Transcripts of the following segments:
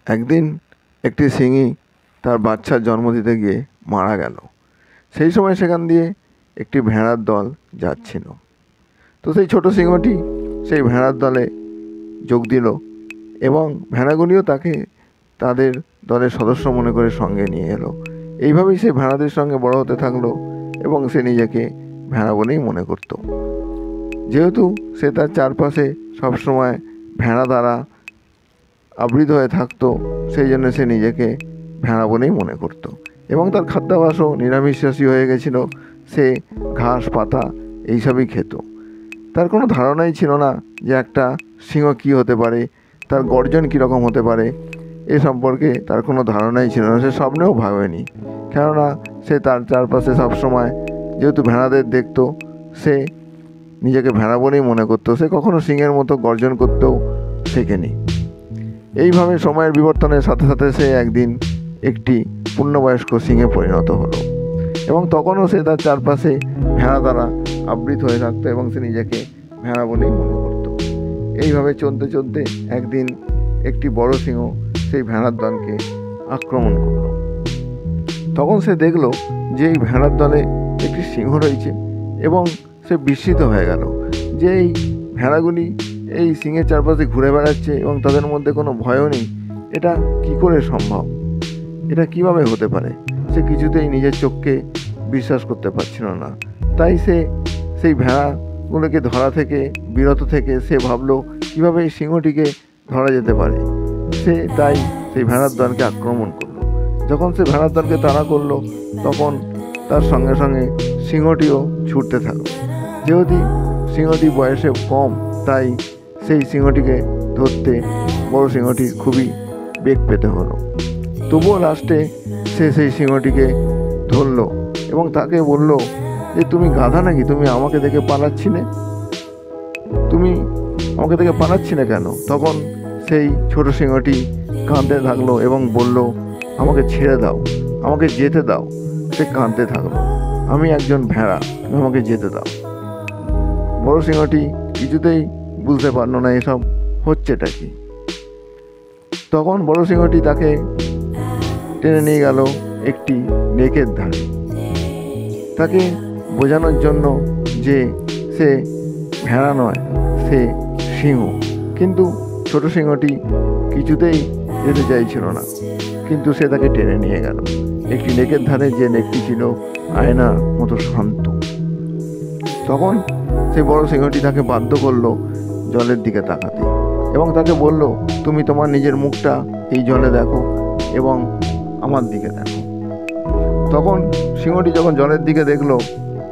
একদিন একটি সিংহী তার বাচ্চার জন্ম দিতে গিয়ে মারা গেল। সেই সময় সেখান দিয়ে একটি ভেড়ার দল যাচ্ছিল। তো সেই ছোট সিংহটি সেই ভেড়ার দলে যোগ দিল এবং ভেড়াগুলিও তাকে তাদের দলের সদস্য মনে করে সঙ্গে নিয়ে এলো। এইভাবেই সে ভেড়াদের সঙ্গে বড় হতে থাকলো এবং সে নিজেকে ভেড়া বলেই মনে করত। যেহেতু সে তার চারপাশে সবসময় ভেড়া দ্বারা আবৃত হয়ে থাকতো, সেই জন্য সে নিজেকে ভেড়া বলেই মনে করত এবং তার খাদ্যাভ্যাসও নিরামিষাশী হয়ে গেছিল। সে ঘাস পাতা এইসবই খেত। তার কোনো ধারণাই ছিল না যে একটা সিংহ কী হতে পারে, তার গর্জন কীরকম হতে পারে, এ সম্পর্কে তার কোনো ধারণাই ছিল না। সে স্বপ্নেও ভাবেনি, কেননা সে তার চারপাশে সবসময় যেহেতু ভেড়াদের দেখতো, সে নিজেকে ভেড়া বলেই মনে করতো। সে কখনো সিংহের মতো গর্জন করতেও শেখেনি। এইভাবে সময়ের বিবর্তনের সাথে সাথে সে একদিন একটি পূর্ণবয়স্ক সিংহে পরিণত হলো এবং তখনও সে তার চারপাশে ভেড়া দ্বারা আবৃত হয়ে থাকতো এবং সে নিজেকে ভেড়া বলেই মনে করত। এইভাবে চলতে চলতে একদিন একটি বড় সিংহ সেই ভেড়ার দলকে আক্রমণ করল। তখন সে দেখল যে এই ভেড়ার দলে একটি সিংহ রয়েছে এবং সে বিস্মিত হয়ে গেল যে এই ভেড়াগুলি এই সিংহের চারপাশে ঘুরে বেড়াচ্ছে এবং তাদের মধ্যে কোনো ভয়ও নেই। এটা কি করে সম্ভব? এটা কিভাবে হতে পারে? সে কিছুতেই নিজের চোখকে বিশ্বাস করতে পারছিল না। তাই সে সেই ভেড়াগুলোকে ধরা থেকে বিরত থেকে সে ভাবলো কীভাবে এই সিংহটিকে ধরা যেতে পারে। সে তাই সেই ভেড়ার দলকে আক্রমণ করলো। যখন সে ভেড়ার দলকে তাড়া করলো, তখন তার সঙ্গে সঙ্গে সিংহটিও ছুটতে থাকলো। যেহেতু সিংহটি বয়সে কম, তাই সেই সিংহটিকে ধরতে বড় সিংহটির খুবই বেগ পেতে হলো। তবুও লাস্টে সে সেই সিংহটিকে ধরলো এবং তাকে বলল যে তুমি গাধা নাকি? তুমি আমাকে দেখে পালাচ্ছিলে? তুমি আমাকে দেখে পালাচ্ছিলে কেন? তখন সেই ছোট সিংহটি কাঁদতে থাকলো এবং বলল, আমাকে ছেড়ে দাও, আমাকে যেতে দাও। সে কাঁদতে থাকলো, আমি একজন ভেড়া, আমাকে যেতে দাও। বড় সিংহটি কিছুতেই বুঝতে পারল না এসব হচ্ছেটা কি। তখন বড় সিংহটি তাকে টেনে নিয়ে গেল একটি লেকের ধারে, তাকে বোঝানোর জন্য যে সে ভেড়া নয়, সে সিংহ। কিন্তু ছোট সিংহটি কিছুতেই যেতে চাইছিল না, কিন্তু সে তাকে টেনে নিয়ে গেল একটি লেকের ধারে, যে লেকটি ছিল আয়নার মতো শান্ত। তখন সেই বড় সিংহটি তাকে বাধ্য করলো জলের দিকে তাকাতে এবং তাকে বলল, তুমি তোমার নিজের মুখটা এই জলে দেখো এবং আমার দিকে দেখো। তখন সিংহটি যখন জলের দিকে দেখলো,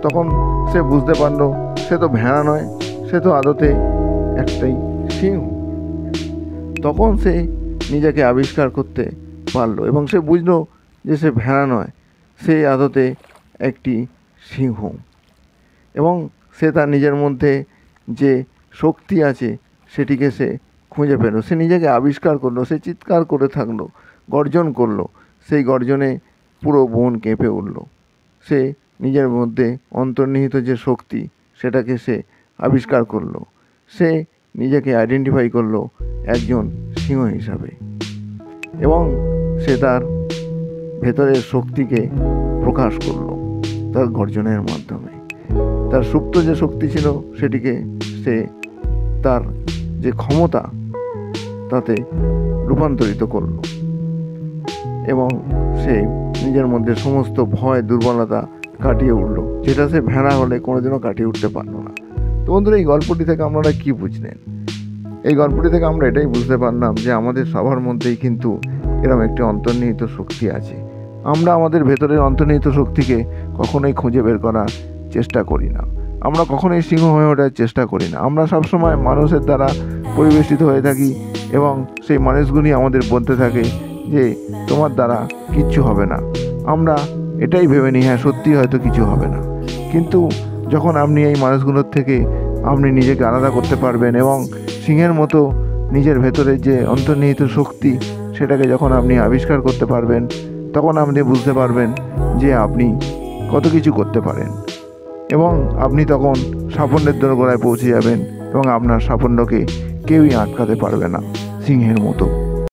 তখন সে বুঝতে পারলো সে তো ভেড়া নয়, সে তো আদতে একটাই সিংহ। তখন সে নিজেকে আবিষ্কার করতে পারলো এবং সে বুঝলো যে সে ভেড়া নয়, সে আদতে একটি সিংহ। এবং সে তার নিজের মধ্যে যে শক্তি আছে সেটিকে সে খুঁজে পেল। সে নিজেকে আবিষ্কার করলো, সে চিৎকার করে থাকলো, গর্জন করলো। সেই গর্জনে পুরো বন কেঁপে উঠল। সে নিজের মধ্যে অন্তর্নিহিত যে শক্তি সেটাকে সে আবিষ্কার করলো। সে নিজেকে আইডেন্টিফাই করলো একজন সিংহ হিসাবে এবং সে তার ভেতরের শক্তিকে প্রকাশ করলো তার গর্জনের মাধ্যমে। তার সুপ্ত যে শক্তি ছিল সেটিকে সে তার যে ক্ষমতা তাতে রূপান্তরিত করল এবং সে নিজের মধ্যে সমস্ত ভয় দুর্বলতা কাটিয়ে উঠল, যেটা সে ভেড়া হলে কোনোদিনও কাটিয়ে উঠতে পারল না। তো বন্ধুরা, এই গল্পটি থেকে আপনারা কি বুঝলেন? এই গল্পটি থেকে আমরা এটাই বুঝতে পারলাম যে আমাদের সবার মধ্যেই কিন্তু এরকম একটি অন্তর্নিহিত শক্তি আছে। আমরা আমাদের ভেতরের অন্তর্নিহিত শক্তিকে কখনোই খুঁজে বের করার চেষ্টা করি না। আমরা কখনোই সিংহ হয়ে ওঠার চেষ্টা করি না। আমরা সবসময় মানুষের দ্বারা পরিবেষ্টিত হয়ে থাকি এবং সেই মানুষগুলি আমাদের বলতে থাকে যে তোমার দ্বারা কিচ্ছু হবে না। আমরা এটাই ভেবে নিই, হ্যাঁ সত্যি হয়তো কিছু হবে না। কিন্তু যখন আপনি এই মানুষগুলোর থেকে আপনি নিজেকে আলাদা করতে পারবেন এবং সিংহের মতো নিজের ভেতরে যে অন্তর্নিহিত শক্তি সেটাকে যখন আপনি আবিষ্কার করতে পারবেন, তখন আপনি বুঝতে পারবেন যে আপনি কত কিছু করতে পারেন এবং আপনি তখন সাফল্যের দোরগোড়ায় পৌঁছে যাবেন এবং আপনার সাফল্যকে কেউই আটকাতে পারবে না সিংহের মতো।